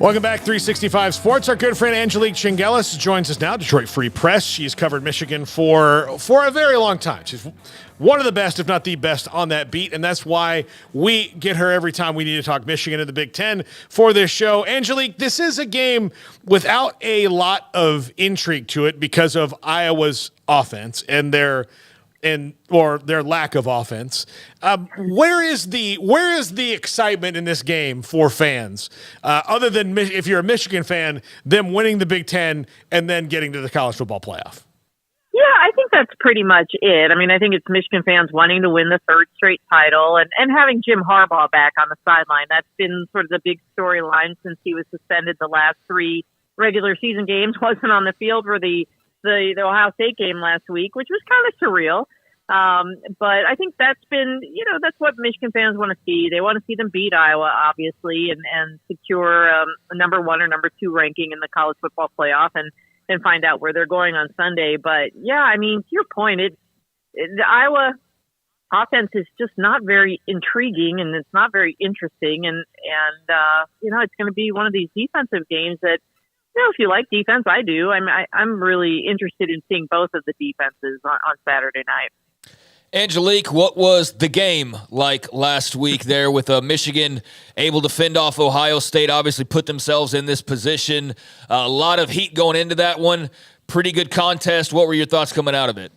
Welcome back, 365 Sports. Our good friend Angelique Chengelis joins us now, Detroit Free Press. She's covered Michigan for a very long time. She's one of the best, if not the best, on that beat, and that's why we get her every time we need to talk Michigan in the Big Ten for this show. Angelique, this is a game without a lot of intrigue to it because of Iowa's offense and their lack of offense. Where is the excitement in this game for fans, other than if you're a Michigan fan, them winning the Big Ten and then getting to the college football playoff? Yeah, I think that's pretty much it. I mean, I think it's Michigan fans wanting to win the third straight title and having Jim Harbaugh back on the sideline. That's been sort of the big storyline since he was suspended the last three regular season games, wasn't on the field for the Ohio State game last week, which was kind of surreal. But I think that's been, that's what Michigan fans want to see. They want to see them beat Iowa, obviously, and secure a number 1 or number 2 ranking in the college football playoff and find out where they're going on Sunday. But yeah, I mean, to your point, the Iowa offense is just not very intriguing and it's not very interesting. And it's going to be one of these defensive games that, if you like defense, I do. I'm really interested in seeing both of the defenses on Saturday night. Angelique, what was the game like last week there with Michigan able to fend off Ohio State, obviously put themselves in this position? A lot of heat going into that one. Pretty good contest. What were your thoughts coming out of it?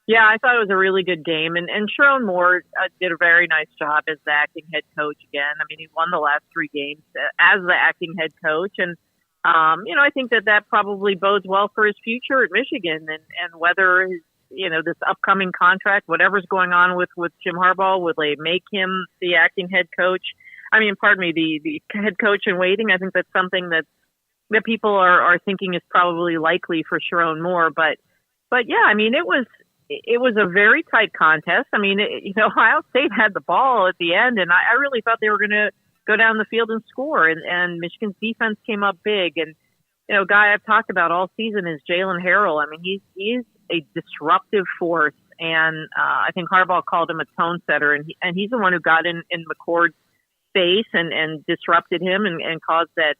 Yeah, I thought it was a really good game. And Sharon Moore did a very nice job as the acting head coach again. I mean, he won the last 3 games as the acting head coach. And, I think that probably bodes well for his future at Michigan and whether his, this upcoming contract, whatever's going on with Jim Harbaugh, will they make him the acting head coach? I mean, pardon me, the head coach in waiting. I think that's something that people are thinking is probably likely for Sharon Moore. But yeah, I mean, it was a very tight contest. I mean, Ohio State had the ball at the end, and I really thought they were going to go down the field and score. And Michigan's defense came up big. And, a guy I've talked about all season is Jalen Harrell. I mean, he's a disruptive force. And I think Harbaugh called him a tone setter. And he's the one who got in McCord's face and disrupted him and caused that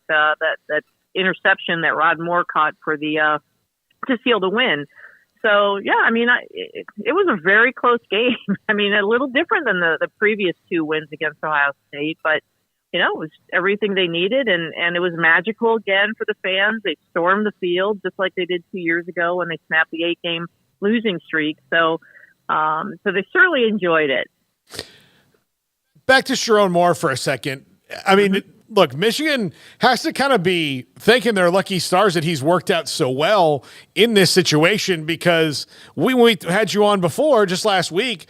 interception that Rod Moore caught for to seal the win. So, yeah, I mean, it was a very close game. I mean, a little different than the previous 2 wins against Ohio State, but it was everything they needed, and it was magical again for the fans. They stormed the field just like they did 2 years ago when they snapped the 8-game losing streak. So they certainly enjoyed it. Back to Sharon Moore for a second. I mean, look, Michigan has to kind of be thanking their lucky stars that he's worked out so well in this situation, because when we had you on before just last week,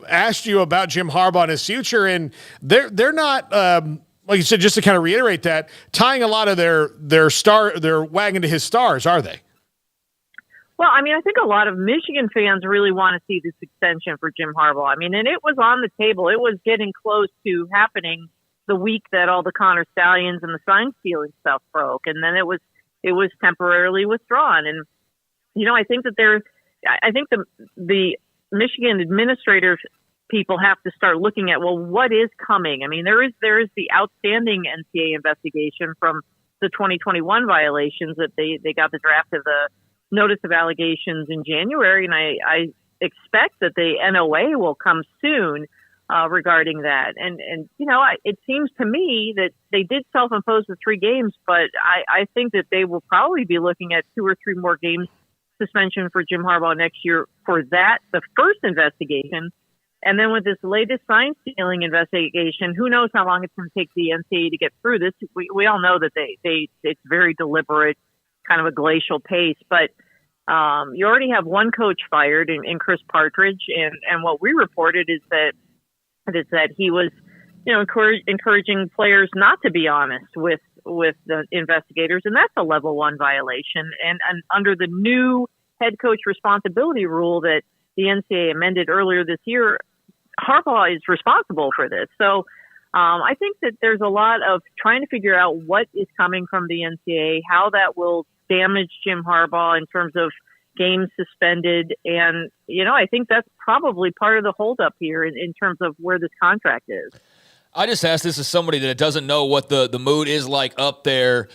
asked you about Jim Harbaugh and his future, and they're not like you said, just to kind of reiterate that, tying a lot of their wagon to his stars, are they? Well, I mean, I think a lot of Michigan fans really want to see this extension for Jim Harbaugh. I mean, and it was on the table. It was getting close to happening the week that all the Connor Stallions and the sign stealing stuff broke, and then it was temporarily withdrawn. And I think that I think the Michigan administrators people have to start looking at, well, what is coming? I mean, there is the outstanding NCAA investigation from the 2021 violations that they got the draft of the notice of allegations in January, and I expect that the NOA will come soon. Regarding that. And it seems to me that they did self-impose the 3 games, but I think that they will probably be looking at 2 or 3 more games suspension for Jim Harbaugh next year for the first investigation. And then with this latest sign stealing investigation, who knows how long it's going to take the NCAA to get through this. We all know that it's very deliberate, kind of a glacial pace, but you already have one coach fired in Chris Partridge. And what we reported is that he was, encouraging players not to be honest with the investigators, and that's a level 1 violation. And under the new head coach responsibility rule that the NCAA amended earlier this year, Harbaugh is responsible for this. So I think that there's a lot of trying to figure out what is coming from the NCAA, how that will damage Jim Harbaugh in terms of games suspended. And, I think that's probably part of the holdup here in terms of where this contract is. I just asked this as somebody that doesn't know what the mood is like up there,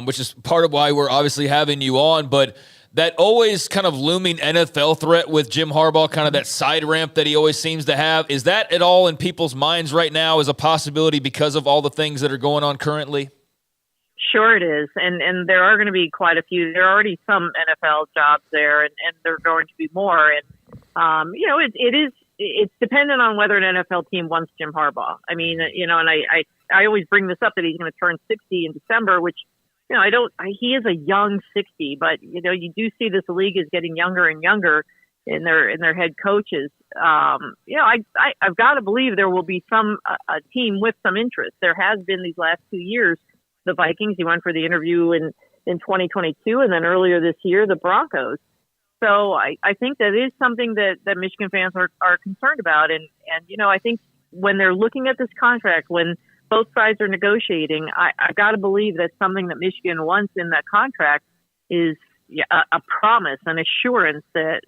which is part of why we're obviously having you on. But that always kind of looming NFL threat with Jim Harbaugh, kind of that side ramp that he always seems to have, is that at all in people's minds right now as a possibility because of all the things that are going on currently? Sure it is. And there are going to be quite a few. There are already some NFL jobs there, and there are going to be more. And, it's dependent on whether an NFL team wants Jim Harbaugh. I mean, and I always bring this up that he's going to turn 60 in December, which, he is a young 60, but, you do see this league is getting younger and younger in their head coaches. I've got to believe there will be a team with some interest. There has been these last 2 years. The Vikings, he went for the interview in 2022, and then earlier this year, the Broncos. So I think that is something that Michigan fans are concerned about. And I think when they're looking at this contract, when both sides are negotiating, I've got to believe that something that Michigan wants in that contract is a promise, an assurance that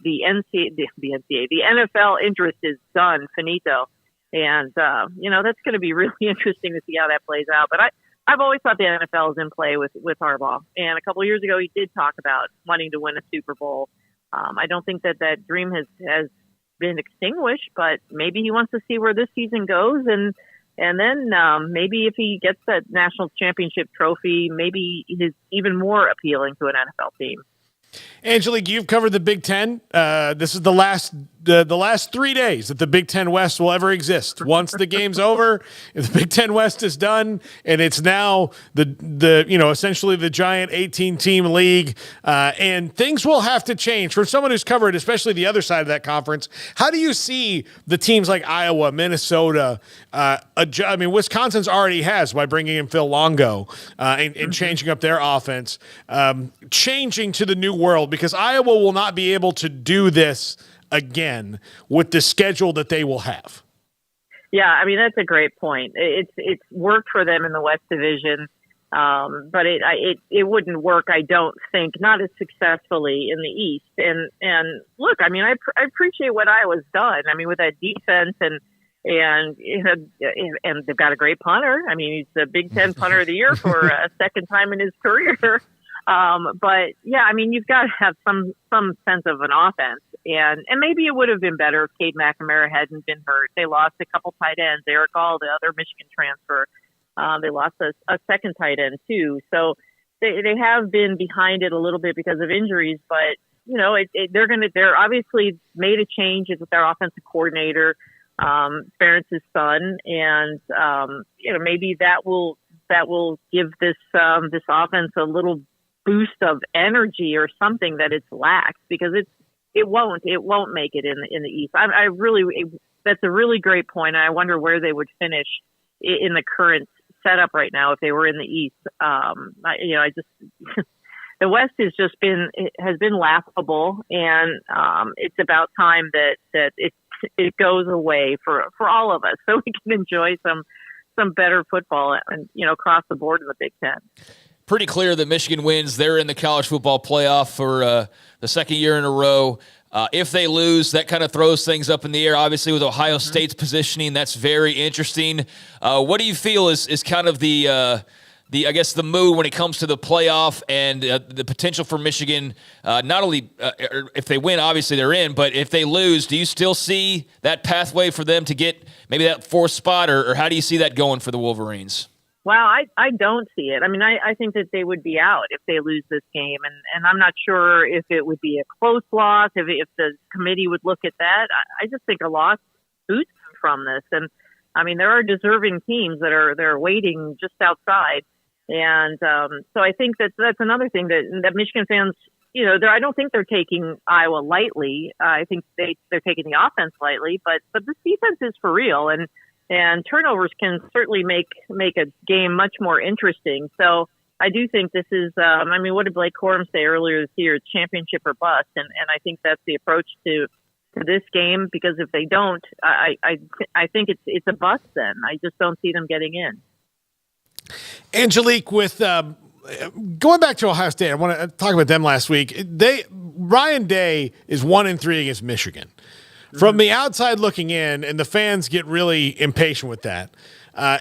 the NFL interest is done, finito. And, that's going to be really interesting to see how that plays out. But I've always thought the NFL is in play with Harbaugh. And a couple of years ago, he did talk about wanting to win a Super Bowl. I don't think that dream has been extinguished, but maybe he wants to see where this season goes. And then maybe if he gets that national championship trophy, maybe he's even more appealing to an NFL team. Angelique, you've covered the Big Ten. This is the last 3 days that the Big Ten West will ever exist. Once the game's over, the Big Ten West is done, and it's now the essentially the giant 18-team league, and things will have to change. For someone who's covered, especially the other side of that conference, how do you see the teams like Iowa, Minnesota? Wisconsin's already has by bringing in Phil Longo and changing up their offense, changing to the new world, because Iowa will not be able to do this again with the schedule that they will have. Yeah, that's a great point. It's worked for them in the West Division, but it wouldn't work, I don't think, not as successfully in the East. And look, I appreciate what Iowa's done. With that defense and they've got a great punter. He's the Big Ten punter of the year for a second time in his career. But yeah, you've got to have some sense of an offense, and maybe it would have been better if Cade McNamara hadn't been hurt. They lost a couple tight ends. Eric All, the other Michigan transfer, they lost a second tight end too. So they have been behind it a little bit because of injuries, but they're obviously made a change with their offensive coordinator, Ferentz's son, and maybe that will give this offense a little boost of energy or something that it's lacked, because it won't make it in the East. That's a really great point. And I wonder where they would finish in the current setup right now if they were in the East. The West has been laughable, and it's about time that it goes away for all of us, so we can enjoy some better football and across the board in the Big Ten. Pretty clear that Michigan wins. They're in the college football playoff for the second year in a row. If they lose, that kind of throws things up in the air. Obviously, with Ohio State's positioning, that's very interesting. What do you feel is kind of the mood when it comes to the playoff and the potential for Michigan? Not only if they win, obviously they're in, but if they lose, do you still see that pathway for them to get maybe that fourth spot, or how do you see that going for the Wolverines? Well, I don't see it. I think that they would be out if they lose this game. And I'm not sure if it would be a close loss, if the committee would look at that. I just think a loss boosts from this. And, there are deserving teams that are waiting just outside. And so I think that's another thing that Michigan fans, I don't think they're taking Iowa lightly. I think they're taking the offense lightly. But this defense is for real. And turnovers can certainly make a game much more interesting. So I do think this is, what did Blake Corum say earlier this year? It's championship or bust. And I think that's the approach to this game, because if they don't, I think it's a bust then. I just don't see them getting in. Angelique, with going back to Ohio State, I want to talk about them last week. Ryan Day is 1-3 against Michigan. From the outside looking in, and the fans get really impatient with that,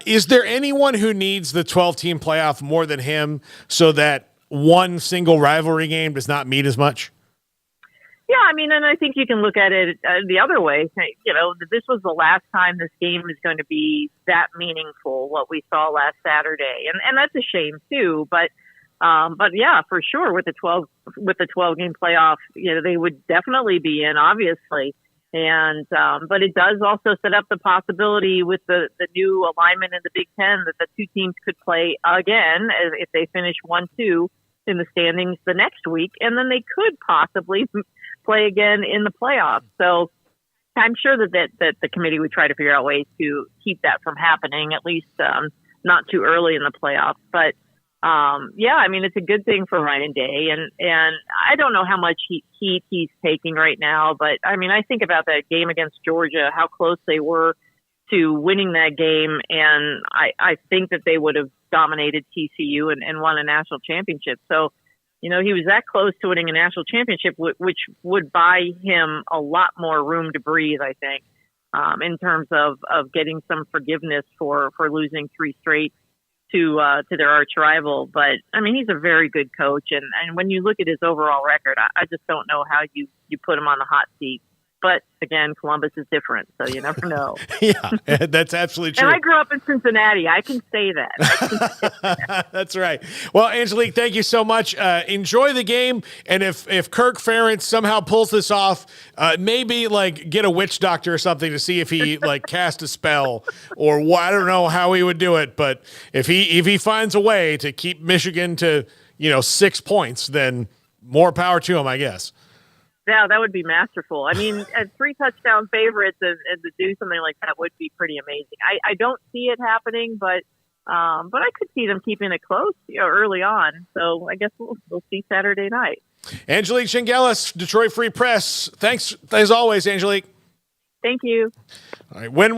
is there anyone who needs the 12-team playoff more than him so that one single rivalry game does not mean as much? Yeah, I mean, and I think you can look at it the other way. You know, this was the last time this game is going to be that meaningful, what we saw last Saturday. And that's a shame too, but yeah, for sure with the 12 game playoff, you know, they would definitely be in, obviously. And but it does also set up the possibility with the new alignment in the Big Ten that the two teams could play again if they finish 1-2 in the standings the next week, and then they could possibly play again in the playoffs. So I'm sure that the committee would try to figure out ways to keep that from happening, at least not too early in the playoffs. But yeah, I mean, it's a good thing for Ryan Day, and I don't know how much heat he's taking right now, but I mean, I think about that game against Georgia, how close they were to winning that game, and I think that they would have dominated TCU and won a national championship. So, you know, he was that close to winning a national championship, which would buy him a lot more room to breathe, I think, in terms of getting some forgiveness for losing 3 straight to their arch rival. But I mean, he's a very good coach, and when you look at his overall record, I just don't know how you put him on the hot seat. But again, Columbus is different, so you never know. Yeah, that's absolutely true. And I grew up in Cincinnati. I can say that. That's right. Well, Angelique, thank you so much. Enjoy the game, and if Kirk Ferentz somehow pulls this off, maybe like get a witch doctor or something to see if he like cast a spell or I don't know how he would do it, but if he finds a way to keep Michigan to 6 points, then more power to him, I guess. Yeah, that would be masterful. I mean, at 3 touchdown favorites and to do something like that would be pretty amazing. I don't see it happening, but I could see them keeping it close early on. So I guess we'll see Saturday night. Angelique Chengelis, Detroit Free Press. Thanks as always, Angelique. Thank you. All right, when